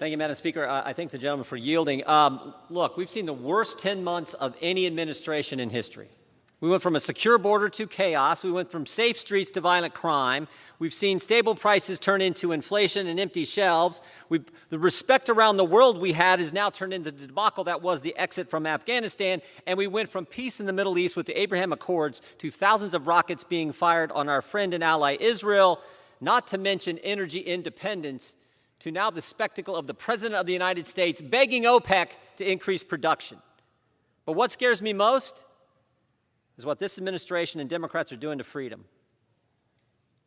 Thank you, Madam Speaker. I thank the gentleman for yielding. Look, we've seen the worst 10 months of any administration in history. We went from a secure border to chaos. We went from safe streets to violent crime. We've seen stable prices turn into inflation and empty shelves. The respect around the world we had is now turned into the debacle that was the exit from Afghanistan. And we went from peace in the Middle East with the Abraham Accords to thousands of rockets being fired on our friend and ally Israel, not to mention energy independence, to now the spectacle of the President of the United States begging OPEC to increase production. But what scares me most is what this administration and Democrats are doing to freedom.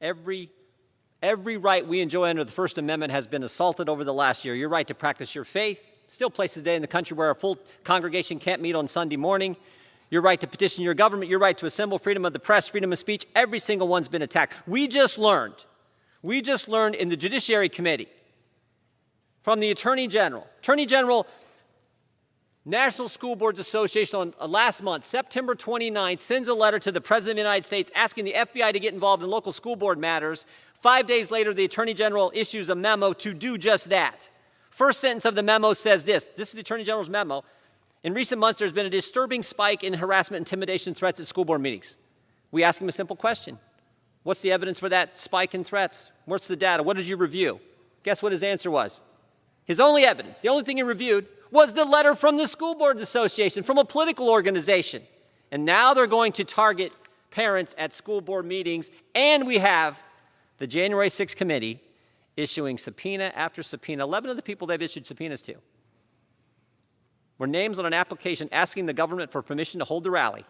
Every right we enjoy under the First Amendment has been assaulted over the last year. Your right to practice your faith, still places today in the country where a full congregation can't meet on Sunday morning. Your right to petition your government, your right to assemble, freedom of the press, freedom of speech, every single one's been attacked. We just learned in the Judiciary Committee from the Attorney General. National School Boards Association on last month, September 29th, sends a letter to the President of the United States asking the FBI to get involved in local school board matters. 5 days later, the Attorney General issues a memo to do just that. First sentence of the memo says this. This is the Attorney General's memo. In recent months, there's been a disturbing spike in harassment, intimidation, threats at school board meetings. We ask him a simple question. What's the evidence for that spike in threats? What's the data? What did you review? Guess what his answer was? His only evidence, the only thing he reviewed, was the letter from the School Board Association, from a political organization. And now they're going to target parents at school board meetings, and we have the January 6th committee issuing subpoena after subpoena. 11 of the people they've issued subpoenas to were names on an application asking the government for permission to hold the rally.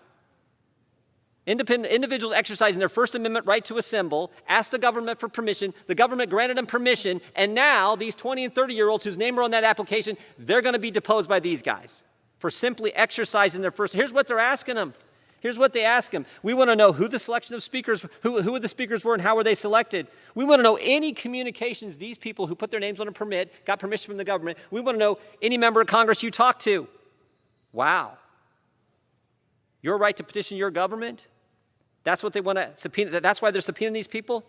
Independent individuals exercising their First Amendment right to assemble asked the government for permission. The government granted them permission. And now these 20 and 30-year-olds whose name are on that application, they're going to be deposed by these guys for simply exercising their first. Here's what they're asking them. Here's what they ask them. We want to know who the selection of speakers, who the speakers were and how were they selected. We want to know any communications these people who put their names on a permit, got permission from the government. We want to know any member of Congress you talked to. Wow. Your right to petition your government? That's what they want to subpoena. That's why they're subpoenaing these people.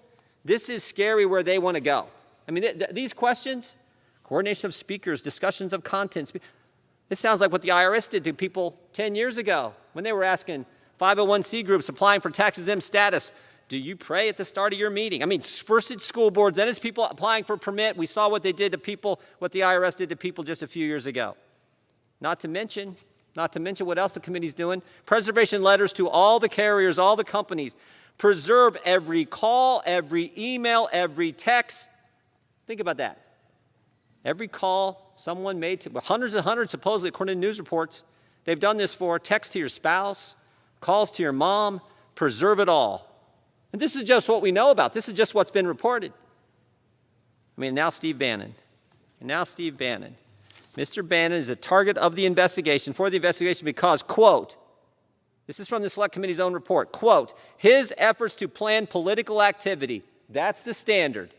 This is scary where they want to go. I mean, these questions, coordination of speakers, discussions of contents. This sounds like what the IRS did to people 10 years ago when they were asking 501c groups applying for tax-exempt status. Do you pray at the start of your meeting? I mean, first it's school boards, then it's people applying for a permit. We saw what they did to people, what the IRS did to people just a few years ago. Not to mention what else the committee's doing. Preservation letters to all the carriers, all the companies. Preserve every call, every email, every text. Think about that. Every call someone made to hundreds and hundreds, supposedly, according to news reports, they've done this for. Text to your spouse, calls to your mom. Preserve it all. And this is just what we know about. This is just what's been reported. I mean, now Steve Bannon. Mr. Bannon is a target of the investigation, because, quote, this is from the Select Committee's own report, quote, his efforts to plan political activity, that's the standard.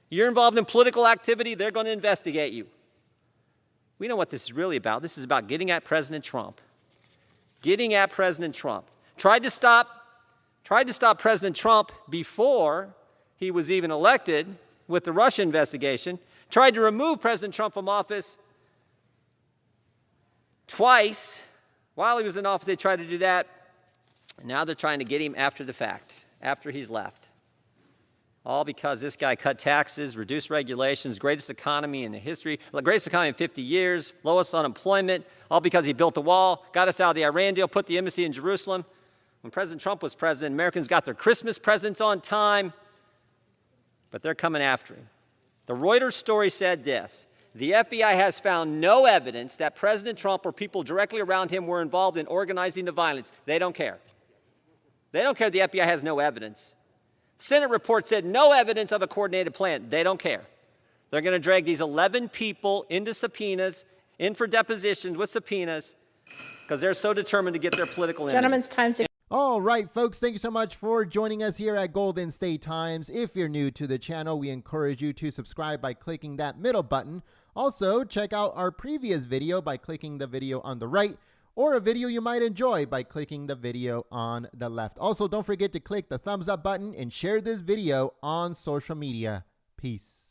You're involved in political activity, they're going to investigate you. We know what this is really about. This is about getting at President Trump. Tried to stop President Trump before he was even elected with the Russia investigation. Tried to remove President Trump from office twice. While he was in office, they tried to do that. Now they're trying to get him after the fact, after he's left. All because this guy cut taxes, reduced regulations, greatest economy in 50 years, lowest unemployment, all because he built the wall, got us out of the Iran deal, put the embassy in Jerusalem. When President Trump was president, Americans got their Christmas presents on time, but they're coming after him. The Reuters story said this. The FBI has found no evidence that President Trump or people directly around him were involved in organizing the violence. They don't care. The FBI has no evidence. Senate report said no evidence of a coordinated plan. They don't care. They're going to drag these 11 people into subpoenas, in for depositions with subpoenas, because they're so determined to get their political image. Gentlemen's time's All right, folks, thank you so much for joining us here at Golden State Times. If you're new to the channel, we encourage you to subscribe by clicking that middle button. Also, check out our previous video by clicking the video on the right, or a video you might enjoy by clicking the video on the left. Also, don't forget to click the thumbs up button and share this video on social media. Peace.